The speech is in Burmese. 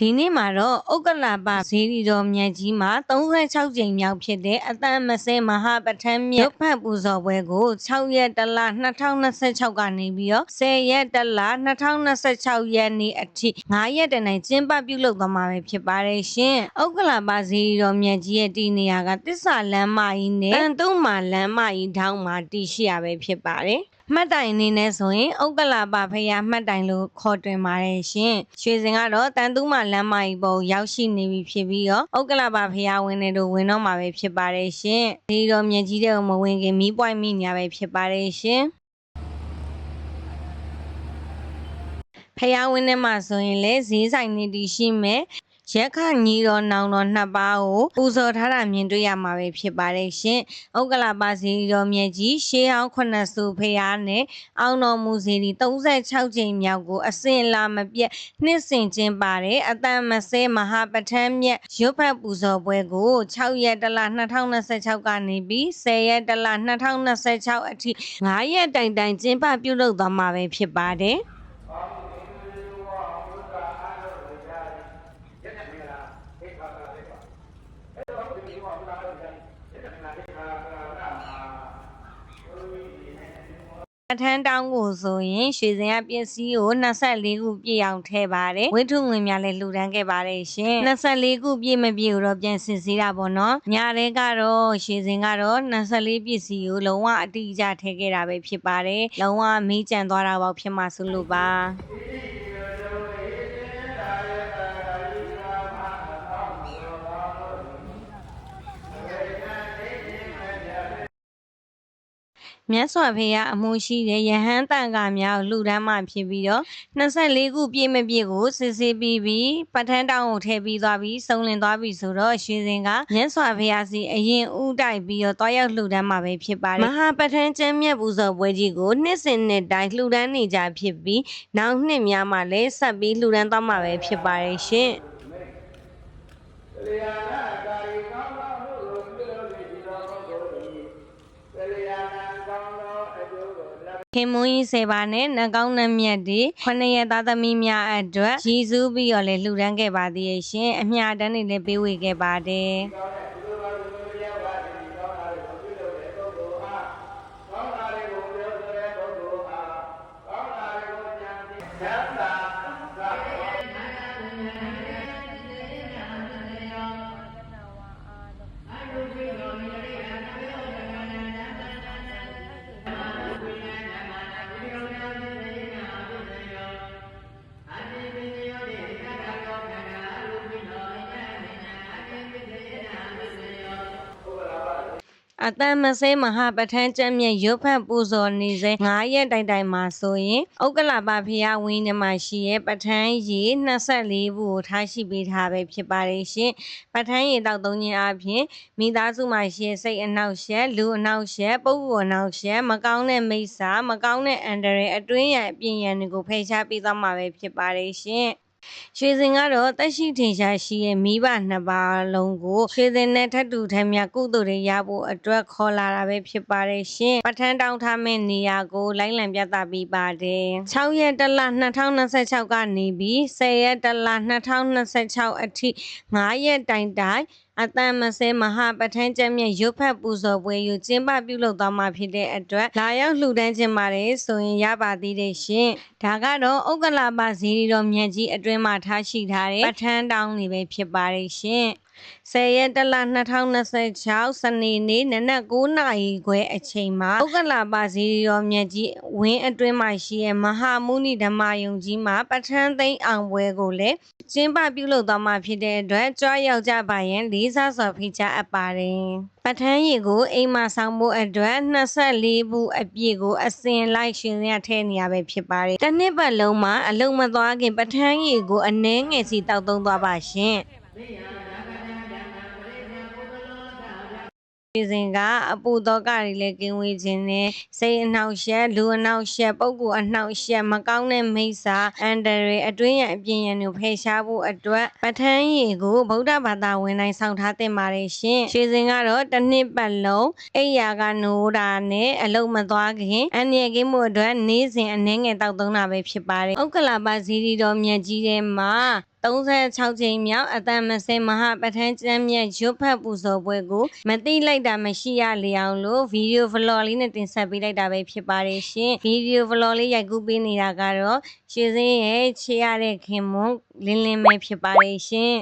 ဒီနေ့မှာတော့ဥက္ကလာပဇေဒီတော်မြတ်ကြီးမှာ36ကြိမ်မြောက်ဖြစ်တဲ့အတန်မစဲမဟာပဋ္ဌာန်းမြတ်ဖတ်ပူဇော်ပွဲကို6ရက်တလ2026ကနေပြီးတော့10ရက်တလ2026ရက်နေ့အထိ9ရက်တနေ့ကျင်းပပြုလုပ်သွားမှာပဲဖြစ်ပါတယ်ရှင်ဥက္ကလာပဇေဒီတော်မြတ်ကြီးရဲ့တည်နေရာကတစ္ဆာလမ်းမကြီးနဲ့တန်တုံမာလမ်းမကြီးထောင်းမှာတည်ရှိရပဲဖြစ်ပါတယ်မှတ်တိုင်အနေနဲ့ဆိုရင်ဥက္ကလာပဖရာမှတ်တိုင်လို့ခေါ်တွင်ပါတယ်ရှင်။ရွှေစင်ကတော့တန်တူးမှလမ်းမကြီးပေါ်ရောက်ရှိနေပြီဖြစ်ပြီးတော့ဥက္ကလာပဖရာဝင်နေတို့ဝင်တော့မှာပဲဖြစ်ပါတယ်ရှင်။ဒီတော့မြကြီးတဲ့မဝင်ခင်မီးပွိုင်းမိညာပဲဖြစ်ပါတယ်ရှင်။ဖရာဝင်နေမှာဆိုရင်လေဈေးဆိုင်နေတည်ရှိမယ်။ရက်ခညီတော်နောင်တော်နှစ်ပါးကိုပူဇော်ထားတာမြင်တွေ့ရမှာပဲဖြစ်ပါတယ်ရှင်။ဥက္ကလာပဇေဒီတော်မြတ်ကြီးရှေးဟောင်း9စုဖရာနဲ့အောင်တော်မူဇေဒီ36ကြိမ်မြောက်ကိုအစဉ်လာမပြတ်နှစ်စဉ်ကျင်းပတဲ့အတန်မစဲမဟာပဋ္ဌာန်းမြတ်ရွတ်ဖတ်ပူဇော်ပွဲကို6ရက်တလ2026ကနေပြီး10ရက်တလ2026အထိ9ရက်တိုင်တိုင်ကျင်းပပြုလုပ်သွားမှာပဲဖြစ်ပါတယ်။အထန်းတောင်းကိုဆိုရင်ရွှေစင်ကပစ္စည်းကို24ခုပြည့်အောင်ထည့်ပါတယ်ဝိထုငွေများလည်းလှူဒန်းခဲ့ပါတယ်ရှင်24ခုပြည့်မပြည့်တော့ပြန်စစ်ဆေးတာပေါ့နော်ညာတဲ့ကတော့ရွှေစင်ကတော့24ပစ္စည်းကိုလုံးဝအတိအကျထည့်ခဲ့တာပဲဖြစ်ပါတယ်လုံးဝမေးကြံသွားတာပေါ့ဖြစ်မှာဆိုလို့ပါမြတ်စွာဘုရားအမှုရှိတဲ့ယဟန်တန်ခါများလှူဒန်းမှဖြစ်ပြီးတော့24ခုပြည့်မပြည့်ကိုစစ်ဆေးပြီးပဋ္ဌာန်းတောင်းကိုထည့်ပြီးသွားပြီးစုံလင်သွားပြီဆိုတော့ရွှေစင်ကမြတ်စွာဘုရားစီအရင်ဥတိုက်ပြီးတော့တွားရောက်လှူဒန်းမှာပဲဖြစ်ပါတယ်မဟာပဋ္ဌာန်းကျမ်းမြတ်ပူဇော်ပွဲကြီးကိုနှစ်စဉ်နှစ်တိုင်းလှူဒန်းနေကြဖြစ်ပြီးနောက်နှစ်များမှာလည်းဆက်ပြီးလှူဒန်းသွားမှာပဲဖြစ်ပါတယ်ရှင်ခင်မွန်းကြီးစေပါနဲ့နှကောင်းနှမြတ်တွေ9ရက်သားသမီးများအတွက်ရည်စူးပြီးတော့လည်းလှူဒန်းခဲ့ပါသေးရဲ့ရှင်အမြတမ်းတွေလည်းပေးဝေခဲ့ပါတယ်အတန်မစဲမဟာပဋ္ဌာန်းကျမ်းမြတ်ရွတ်ဖတ်ပူဇော်နေစေ9ရက်တိုင်တိုင်မှာဆိုရင်ဥက္ကလာပဖရာဝင်းထဲမှာရှိရဲ့ပဋ္ဌာန်းရေ24ဘူးကိုထားရှိပေးထားပဲဖြစ်ပါတယ်ရှင်ပဋ္ဌာန်းရေတောက်သုံးခြင်းအပြင်မိသားစုမှာရှိရဲ့စိတ်အနှောက်အယှက်လူအနှောက်အယှက်ပုဂ္ဂိုလ်အနှောက်အယှက်မကောင်းတဲ့မိစ္ဆာမကောင်းတဲ့အန္တရာယ်အတွင်းရန်အပြင်ရန်တွေကိုဖယ်ရှားပေးသွားမှာပဲဖြစ်ပါတယ်ရှင်ရွှေစင်ကတော့တက်ရှိထင်ရှားရှိရဲ့မိဘနှစ်ပါးလုံးကိုရွှေစင်နဲ့ထပ်တူထမ်းမြကုသိုလ်တွေရဖို့အတွက်ခေါ်လာတာပဲဖြစ်ပါတယ်ရှင်ပဋ္ဌာန်းတောင်းထားမယ့်နေရာကိုလိုက်လံပြသပေးပါတယ်6ရက်တလ2026ကနေပြီး10ရက်တလ2026အထိ9ရက်တိုင်တိုင်အတန်မစဲမဟာပဋ္ဌာန်းကျမ်းမြတ်ရွတ်ဖတ်ပူဇော်ပွဲကိုကျင်းပပြုလုပ်သွားမှာဖြစ်တဲ့အတွက်လာရောက်လှူဒန်းခြင်းပါတယ်ဆိုရင်ရပါသေးတယ်ရှင်ဒါကတော့ဥက္ကလာပဇေဒီတော်မြတ်ကြီးအတွင်းမှာထားရှိထားတဲ့ပဋ္ဌာန်းတောင်းနေပဲဖြစ်ပါတယ်ရှင်10ရက်တလ2026စနေနေ့နနက်9နာရီခွဲအချိန်မှာဥက္ကလာပဇေဒီတော်မြတ်ကြီးဝင်းအတွင်းမှာရှိတဲ့မဟာမုနိဓမ္မယုံကြီးမှာပဋ္ဌာန်းသိမ်းအောင်ပွဲကိုလည်းကျင်းပပြုလုပ်သွားမှာဖြစ်တဲ့အတွက်ကြွားရောက်ကြပါရင်လေးစားစွာဖိတ်ကြားအပ်ပါတယ်ပဋ္ဌာန်းရေကိုအိမ်မှာဆောင်ဖို့အတွက်24ဘူးအပြည့်ကိုအစဉ်လိုက်ရှင်ရထည့်နေရပဲဖြစ်ပါတယ်တစ်နှစ်ပတ်လုံးမှာအလုံးမသွားခင်ပဋ္ဌာန်းရေကိုအနှဲငယ်စီတောက်သုံးသွားပါရှင်ဒီစဉ်ကအပူသောကတွေလည်းကင်းဝေးခြင်းနဲ့စိတ်အနှောက်အယှက်လူအနှောက်အယှက်ပုဂ္ဂိုလ်အနှောက်အယှက်မကောင်းတဲ့မိစ္ဆာအန္တရာယ်အတွင်းရန်အပြင်ရန်ကိုဖယ်ရှားဖို့အတွက်ပဋ္ဌာန်းရေကိုဗုဒ္ဓဘာသာဝင်တိုင်းဆောင်ထားတင်ပါတယ်ရှင်ရွှေစင်ကတော့တစ်နှစ်ပတ်လုံးအိယာကနိုးတာနဲ့အလုံးမသွားခင်အန္တရာယ်ကင်းမှုအတွက်နေ့စဉ်အနှဲငယ်တောက်သုံးတာပဲဖြစ်ပါတယ်ဥက္ကလာပဇီဒီတော်မြတ်ကြီးထဲမှာ 36ကြိမ်မြောက်အတန်မစဲမဟာပဋ္ဌာန်းကျမ်းမြတ်ရွတ်ဖတ်ပူဇော်ပွဲကိုမသိလိုက်တာမရှိရလေအောင်လို့ဗီဒီယိုဗလော့လေးနဲ့တင်ဆက်ပေးလိုက်တာပဲဖြစ်ပါတယ်ရှင်ဗီဒီယိုဗလော့လေးရိုက်ကူးပေးနေတာကတော့ရွှေစင်းရဲ့ချေရတဲ့ခင်မွန်လင်းလင်းပဲဖြစ်ပါတယ်ရှင်